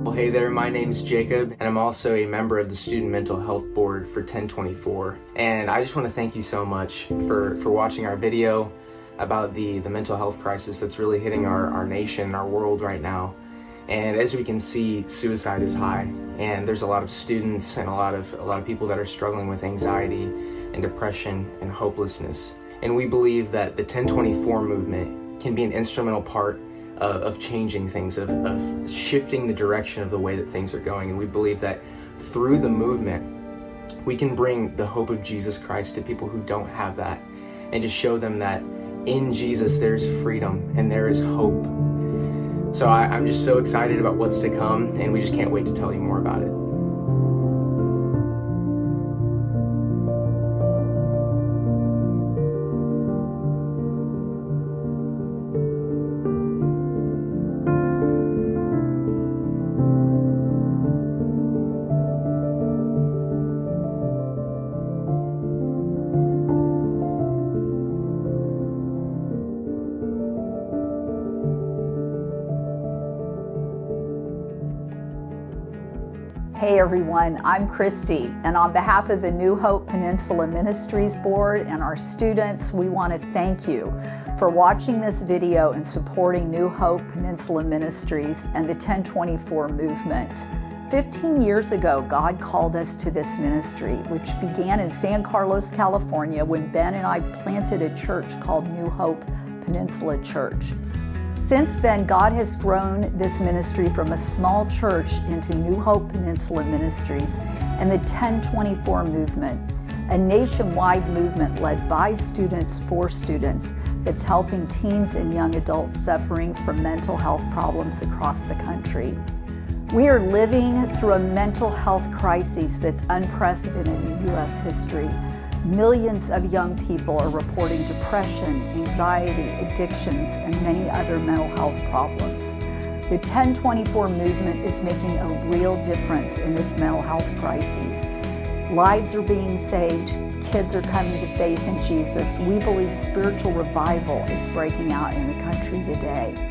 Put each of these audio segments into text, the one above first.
Well, hey there, my name's Jacob, and I'm also a member of the Student Mental Health Board for 1024. And I just want to thank you so much for watching our video about the mental health crisis that's really hitting our nation, our world right now. And as we can see, suicide is high, and there's a lot of students and a lot of people that are struggling with anxiety and depression and hopelessness. And we believe that the 1024 movement can be an instrumental part of changing things, of shifting the direction of the way that things are going. And we believe that through the movement, we can bring the hope of Jesus Christ to people who don't have that, and just show them that in Jesus there's freedom and there is hope. So I'm just so excited about what's to come, and we just can't wait to tell you more about it. Hey everyone, I'm Christy, and on behalf of the New Hope Peninsula Ministries Board and our students, we want to thank you for watching this video and supporting New Hope Peninsula Ministries and the 1024 movement. 15 years ago, God called us to this ministry, which began in San Carlos, California, when Ben and I planted a church called New Hope Peninsula Church. Since then, God has grown this ministry from a small church into New Hope Peninsula Ministries and the 1024 movement, a nationwide movement led by students for students that's helping teens and young adults suffering from mental health problems across the country. We are living through a mental health crisis that's unprecedented in U.S. history. Millions of young people are reporting depression, anxiety, addictions, and many other mental health problems. The 1024 movement is making a real difference in this mental health crisis. Lives are being saved, kids are coming to faith in Jesus. We believe spiritual revival is breaking out in the country today.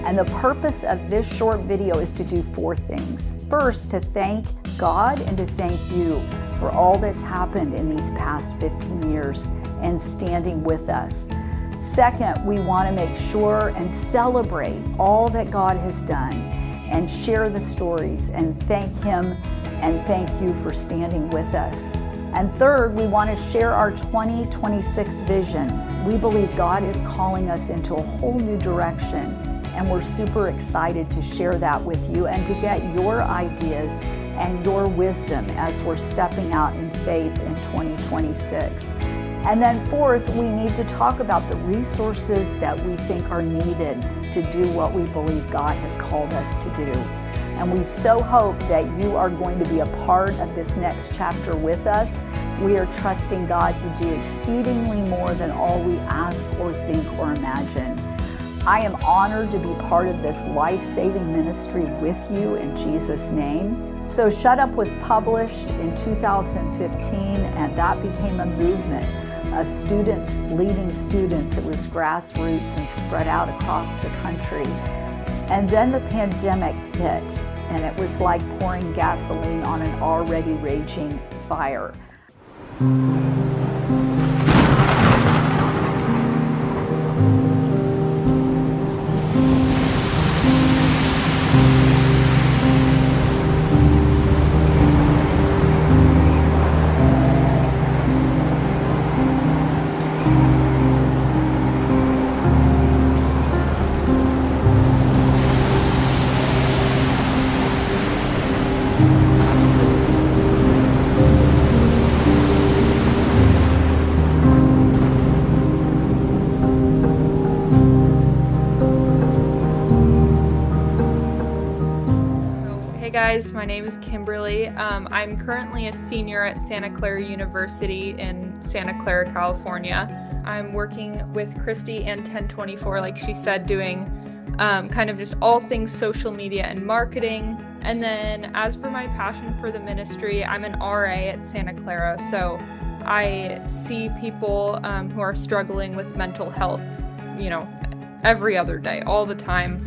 And the purpose of this short video is to do four things. First, to thank God and to thank you for all that's happened in these past 15 years and standing with us. Second, we want to make sure and celebrate all that God has done and share the stories and thank Him and thank you for standing with us. And third, we want to share our 2026 vision. We believe God is calling us into a whole new direction, and we're super excited to share that with you and to get your ideas and your wisdom as we're stepping out in faith in 2026. And then fourth, we need to talk about the resources that we think are needed to do what we believe God has called us to do. And we so hope that you are going to be a part of this next chapter with us. We are trusting God to do exceedingly more than all we ask or think or imagine. I am honored to be part of this life-saving ministry with you in Jesus' name. So Shut Up was published in 2015, and that became a movement of students leading students. It was grassroots and spread out across the country. And then the pandemic hit, and it was like pouring gasoline on an already raging fire. Hey guys, my name is Kimberly. I'm currently a senior at Santa Clara University in Santa Clara, California. I'm working with Christy and 1024, like she said, doing kind of just all things social media and marketing. And then as for my passion for the ministry, I'm an RA at Santa Clara, so I see people who are struggling with mental health, every other day, all the time.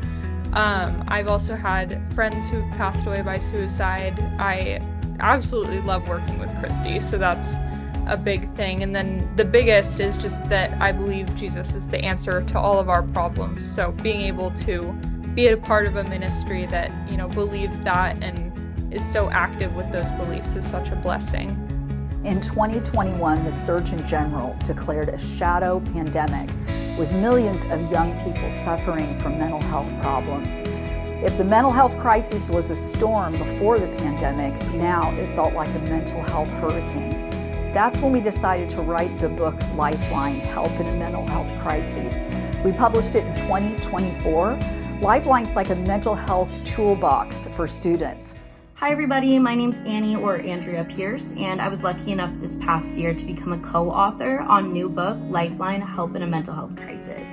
I've also had friends who've passed away by suicide. I absolutely love working with Christy, so that's a big thing. And then the biggest is just that I believe Jesus is the answer to all of our problems. So being able to be a part of a ministry that, believes that and is so active with those beliefs is such a blessing. In 2021, the Surgeon General declared a shadow pandemic with millions of young people suffering from mental health problems. If the mental health crisis was a storm before the pandemic, now it felt like a mental health hurricane. That's when we decided to write the book Lifeline: Help in a Mental Health Crisis. We published it in 2024. Lifeline's like a mental health toolbox for students. Hi everybody, my name's Annie or Andrea Pierce, and I was lucky enough this past year to become a co-author on new book, Lifeline: Help in a Mental Health Crisis.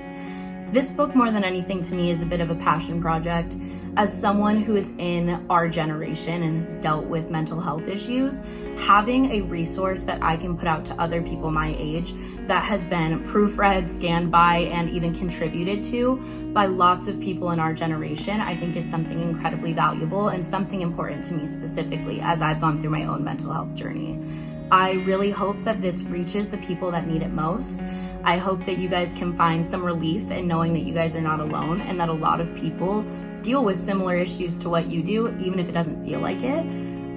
This book, more than anything to me, is a bit of a passion project. As someone who is in our generation and has dealt with mental health issues, having a resource that I can put out to other people my age that has been proofread, scanned by, and even contributed to by lots of people in our generation, I think is something incredibly valuable and something important to me specifically as I've gone through my own mental health journey. I really hope that this reaches the people that need it most. I hope that you guys can find some relief in knowing that you guys are not alone and that a lot of people deal with similar issues to what you do, even if it doesn't feel like it.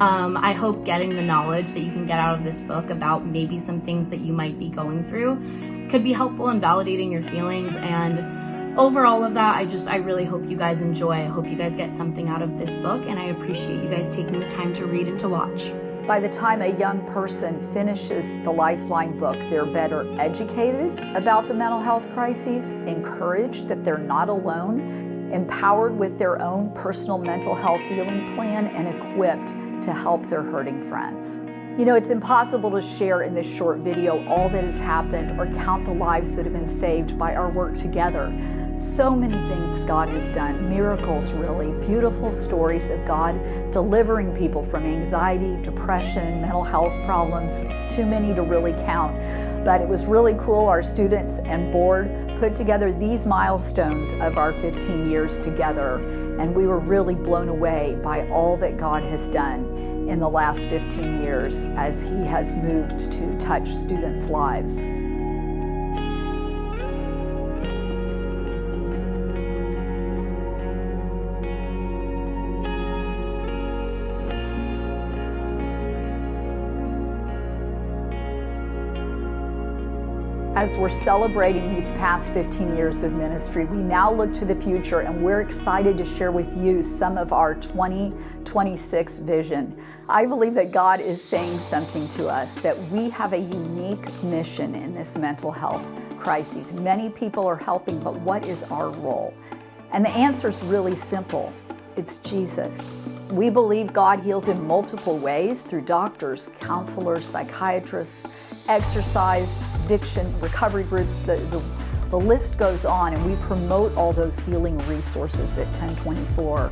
I hope getting the knowledge that you can get out of this book about maybe some things that you might be going through could be helpful in validating your feelings. And over all of that, I really hope you guys enjoy. I hope you guys get something out of this book, and I appreciate you guys taking the time to read and to watch. By the time a young person finishes the Lifeline book, they're better educated about the mental health crises, encouraged that they're not alone, empowered with their own personal mental health healing plan, and equipped to help their hurting friends. It's impossible to share in this short video all that has happened or count the lives that have been saved by our work together. So many things God has done, miracles really, beautiful stories of God delivering people from anxiety, depression, mental health problems, too many to really count. But it was really cool. Our students and board put together these milestones of our 15 years together, and we were really blown away by all that God has done in the last 15 years as He has moved to touch students' lives. As we're celebrating these past 15 years of ministry, we now look to the future, and we're excited to share with you some of our 2026 vision. I believe that God is saying something to us, that we have a unique mission in this mental health crisis. Many people are helping, but what is our role? And the answer is really simple. It's Jesus. We believe God heals in multiple ways through doctors, counselors, psychiatrists, exercise, addiction, recovery groups, the list goes on, and we promote all those healing resources at 1024.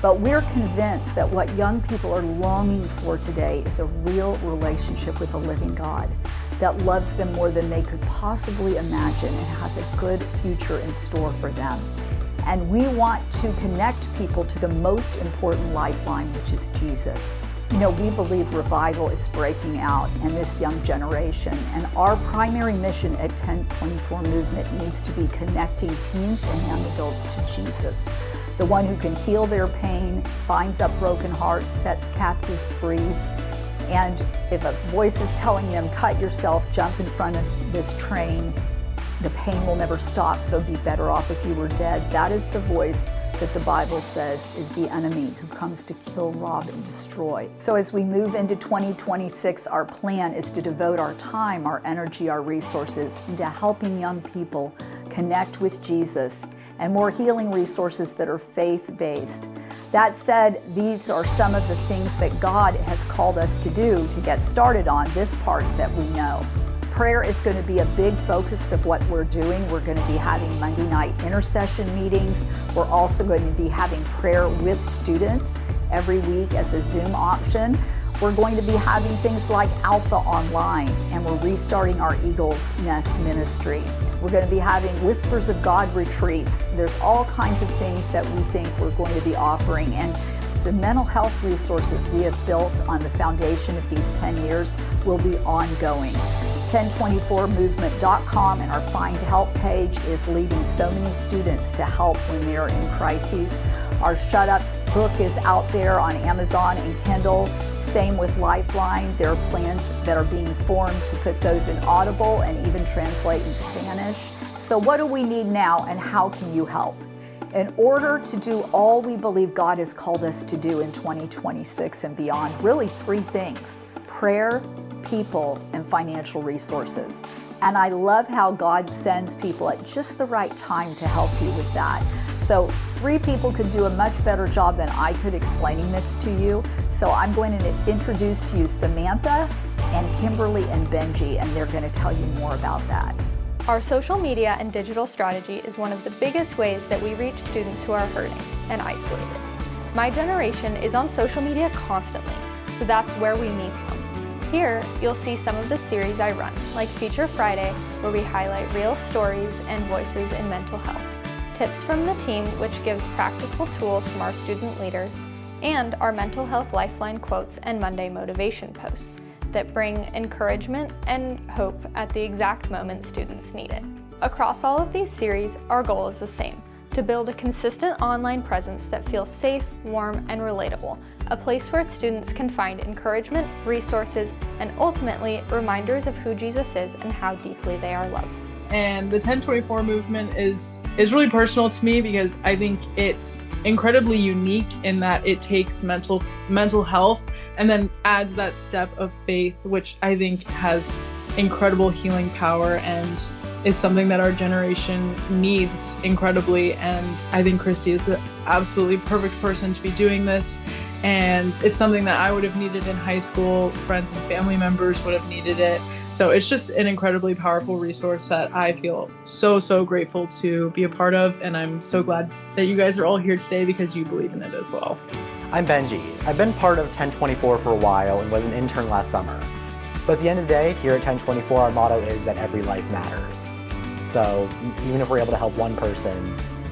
But we're convinced that what young people are longing for today is a real relationship with a living God that loves them more than they could possibly imagine and has a good future in store for them. And we want to connect people to the most important lifeline, which is Jesus. We believe revival is breaking out in this young generation, and our primary mission at 1024 Movement needs to be connecting teens and young adults to Jesus, the one who can heal their pain, binds up broken hearts, sets captives free. And if a voice is telling them, cut yourself, jump in front of this train, the pain will never stop, so be better off if you were dead. That is the voice that the Bible says is the enemy who comes to kill, rob, and destroy. So as we move into 2026, our plan is to devote our time, our energy, our resources into helping young people connect with Jesus and more healing resources that are faith-based. That said, these are some of the things that God has called us to do to get started on this part that we know. Prayer is going to be a big focus of what we're doing. We're going to be having Monday night intercession meetings. We're also going to be having prayer with students every week as a Zoom option. We're going to be having things like Alpha Online, and we're restarting our Eagles Nest ministry. We're going to be having Whispers of God retreats. There's all kinds of things that we think we're going to be offering. And the mental health resources we have built on the foundation of these 10 years will be ongoing. 1024movement.com and our Find Help page is leading so many students to help when they're in crises. Our Shut Up book is out there on Amazon and Kindle. Same with Lifeline. There are plans that are being formed to put those in Audible and even translate in Spanish. So what do we need now, and how can you help? In order to do all we believe God has called us to do in 2026 and beyond, really 3 things: prayer, people, and financial resources. And I love how God sends people at just the right time to help you with that. So 3 people could do a much better job than I could explaining this to you. So I'm going to introduce to you Samantha and Kimberly and Benji, and they're going to tell you more about that. Our social media and digital strategy is one of the biggest ways that we reach students who are hurting and isolated. My generation is on social media constantly, so that's where we meet them. Here, you'll see some of the series I run, like Feature Friday, where we highlight real stories and voices in mental health, Tips from the Team, which gives practical tools from our student leaders, and our Mental Health Lifeline quotes and Monday motivation posts that bring encouragement and hope at the exact moment students need it. Across all of these series, our goal is the same: to build a consistent online presence that feels safe, warm, and relatable, a place where students can find encouragement, resources, and ultimately reminders of who Jesus is and how deeply they are loved. And the 1024 movement is really personal to me because I think it's incredibly unique in that it takes mental health and then adds that step of faith, which I think has incredible healing power and is something that our generation needs incredibly. And I think Christy is the absolutely perfect person to be doing this. And it's something that I would have needed in high school. Friends and family members would have needed it. So it's just an incredibly powerful resource that I feel so grateful to be a part of. And I'm so glad that you guys are all here today because you believe in it as well. I'm Benji. I've been part of 1024 for a while and was an intern last summer. But at the end of the day, here at 1024, our motto is that every life matters. So even if we're able to help one person,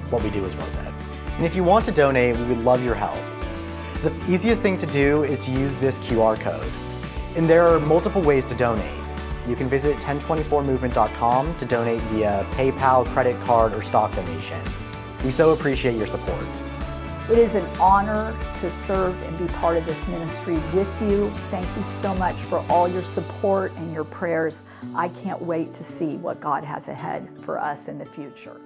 what we do is worth it. And if you want to donate, we would love your help. The easiest thing to do is to use this QR code. And there are multiple ways to donate. You can visit 1024movement.com to donate via PayPal, credit card, or stock donations. We so appreciate your support. It is an honor to serve and be part of this ministry with you. Thank you so much for all your support and your prayers. I can't wait to see what God has ahead for us in the future.